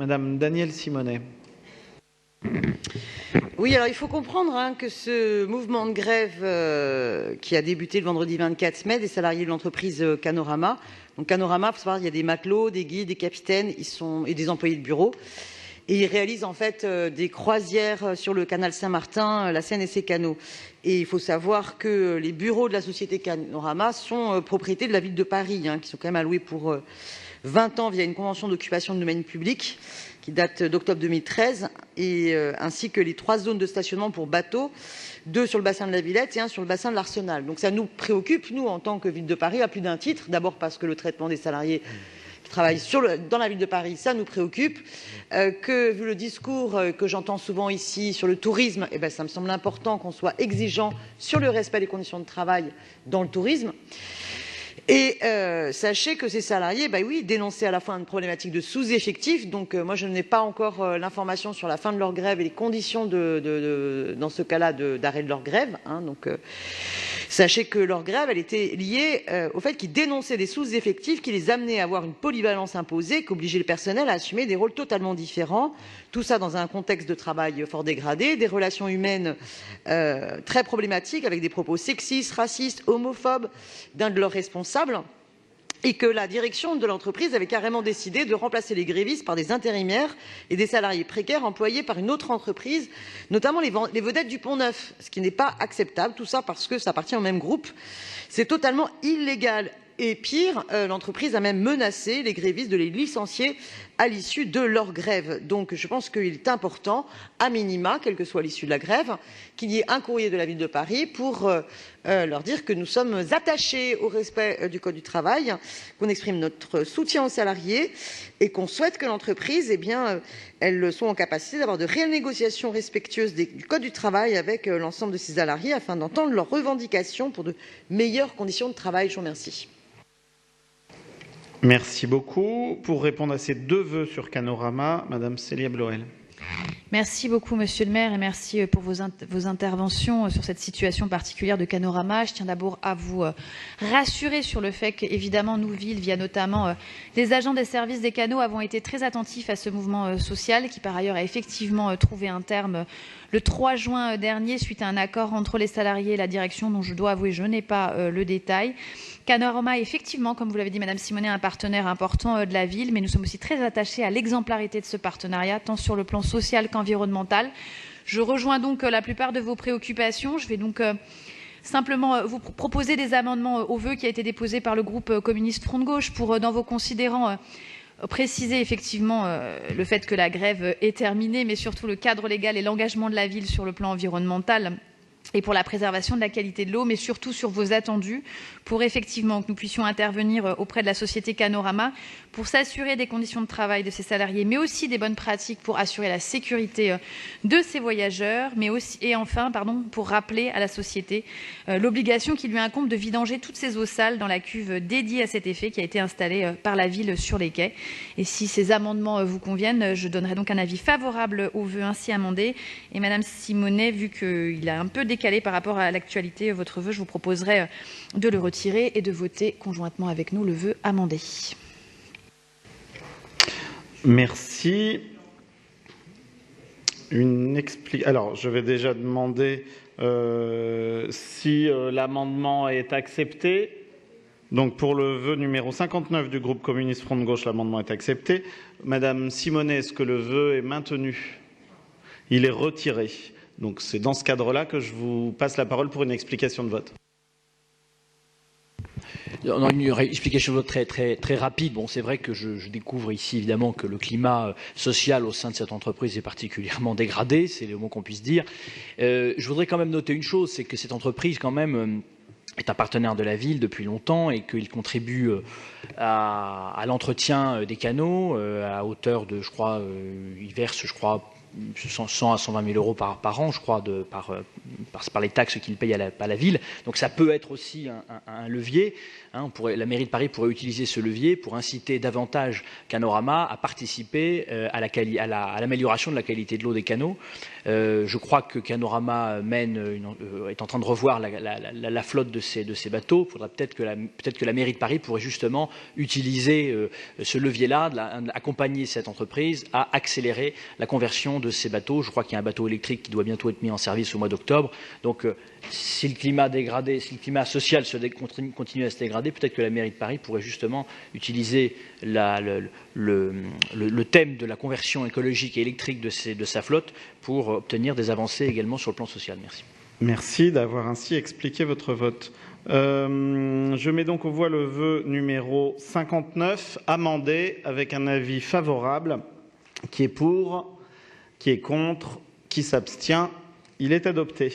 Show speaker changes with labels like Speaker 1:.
Speaker 1: Madame Danielle Simonet.
Speaker 2: Oui, alors il faut comprendre que ce mouvement de grève qui a débuté le vendredi 24 mai des salariés de l'entreprise Canorama. Donc Canorama, il faut savoir, il y a des matelots, des guides, des capitaines, et des employés de bureau. Et ils réalisent en fait des croisières sur le canal Saint-Martin, la Seine et ses canaux. Et il faut savoir que les bureaux de la société Canorama sont propriété de la ville de Paris, qui sont quand même alloués pour 20 ans via une convention d'occupation de domaine public qui date d'octobre 2013, ainsi que les 3 zones de stationnement pour bateaux, 2 sur le bassin de la Villette et 1 sur le bassin de l'Arsenal. Donc ça nous préoccupe, nous, en tant que ville de Paris, à plus d'un titre. D'abord parce que le traitement des salariés qui travaillent dans la ville de Paris, ça nous préoccupe. Que vu le discours que j'entends souvent ici sur le tourisme, ça me semble important qu'on soit exigeant sur le respect des conditions de travail dans le tourisme. Et sachez que ces salariés, dénonçaient à la fois une problématique de sous-effectif. Donc moi, je n'ai pas encore l'information sur la fin de leur grève et les conditions dans ce cas-là d'arrêt de leur grève. Sachez que leur grève, elle était liée au fait qu'ils dénonçaient des sous-effectifs qui les amenaient à avoir une polyvalence imposée, qui obligeait le personnel à assumer des rôles totalement différents. Tout ça dans un contexte de travail fort dégradé, des relations humaines très problématiques, avec des propos sexistes, racistes, homophobes d'un de leurs responsables. Et que la direction de l'entreprise avait carrément décidé de remplacer les grévistes par des intérimaires et des salariés précaires employés par une autre entreprise, notamment les vedettes du Pont-Neuf, ce qui n'est pas acceptable, tout ça parce que ça appartient au même groupe. C'est totalement illégal. Et pire, l'entreprise a même menacé les grévistes de les licencier à l'issue de leur grève. Donc je pense qu'il est important, à minima, quelle que soit l'issue de la grève, qu'il y ait un courrier de la ville de Paris pour leur dire que nous sommes attachés au respect du Code du travail, qu'on exprime notre soutien aux salariés et qu'on souhaite que l'entreprise, elles soit en capacité d'avoir de réelles négociations respectueuses du Code du travail avec l'ensemble de ses salariés afin d'entendre leurs revendications pour de meilleures conditions de travail. Je vous remercie.
Speaker 1: Merci beaucoup. Pour répondre à ces 2 vœux sur Canorama, Madame Célia Bloel.
Speaker 3: Merci beaucoup, Monsieur le maire, et merci pour vos interventions sur cette situation particulière de Canorama. Je tiens d'abord à vous rassurer sur le fait qu'évidemment, nous, ville, via notamment les agents des services des canaux, avons été très attentifs à ce mouvement social qui, par ailleurs, a effectivement trouvé un terme le 3 juin dernier suite à un accord entre les salariés et la direction dont je dois avouer je n'ai pas le détail. Canorama est effectivement, comme vous l'avez dit, Madame Simonet, un partenaire important de la ville, mais nous sommes aussi très attachés à l'exemplarité de ce partenariat, tant sur le plan social qu'environnemental. Je rejoins donc la plupart de vos préoccupations. Je vais donc simplement vous proposer des amendements aux vœux qui a été déposé par le groupe communiste Front de Gauche pour, dans vos considérants, préciser effectivement le fait que la grève est terminée, mais surtout le cadre légal et l'engagement de la ville sur le plan environnemental et pour la préservation de la qualité de l'eau, mais surtout sur vos attendus pour effectivement que nous puissions intervenir auprès de la société Canorama pour s'assurer des conditions de travail de ses salariés, mais aussi des bonnes pratiques pour assurer la sécurité de ses voyageurs, mais aussi, et enfin, pour rappeler à la société l'obligation qui lui incombe de vidanger toutes ses eaux sales dans la cuve dédiée à cet effet qui a été installée par la ville sur les quais. Et si ces amendements vous conviennent, je donnerai donc un avis favorable aux vœux ainsi amendés. Et Madame Simonet, vu qu'il a un peu décalé par rapport à l'actualité, votre vœu, je vous proposerai de le retirer et de voter conjointement avec nous le vœu amendé.
Speaker 1: Merci. Alors, je vais déjà demander si l'amendement est accepté. Donc, pour le vœu numéro 59 du groupe communiste Front de Gauche, l'amendement est accepté. Madame Simonet, est-ce que le vœu est maintenu? Il est retiré. Donc, c'est dans ce cadre-là que je vous passe la parole pour une explication de vote.
Speaker 4: Une explication de vote très rapide. Bon, c'est vrai que je découvre ici, évidemment, que le climat social au sein de cette entreprise est particulièrement dégradé, c'est le mot qu'on puisse dire. Je voudrais quand même noter une chose, c'est que cette entreprise, quand même, est un partenaire de la ville depuis longtemps et qu'il contribue à l'entretien des canaux à hauteur de, je crois, il verse, je crois, 100 à 120 000 euros par an, je crois, par les taxes qu'il paye à la ville. Donc ça peut être aussi un levier. Hein, la mairie de Paris pourrait utiliser ce levier pour inciter davantage Canorama à participer à l'amélioration de la qualité de l'eau des canaux. Je crois que Canorama est en train de revoir la flotte de ces bateaux. Il faudra peut-être que la mairie de Paris pourrait justement utiliser ce levier-là, accompagner cette entreprise à accélérer la conversion de ces bateaux. Je crois qu'il y a un bateau électrique qui doit bientôt être mis en service au mois d'octobre. Donc, si le climat social continue à se dégrader, peut-être que la mairie de Paris pourrait justement utiliser le thème de la conversion écologique et électrique de sa flotte pour obtenir des avancées également sur le plan social. Merci.
Speaker 1: Merci d'avoir ainsi expliqué votre vote. Je mets donc aux voix le vœu numéro 59, amendé, avec un avis favorable. Qui est pour? Qui est contre? Qui s'abstient? Il est adopté.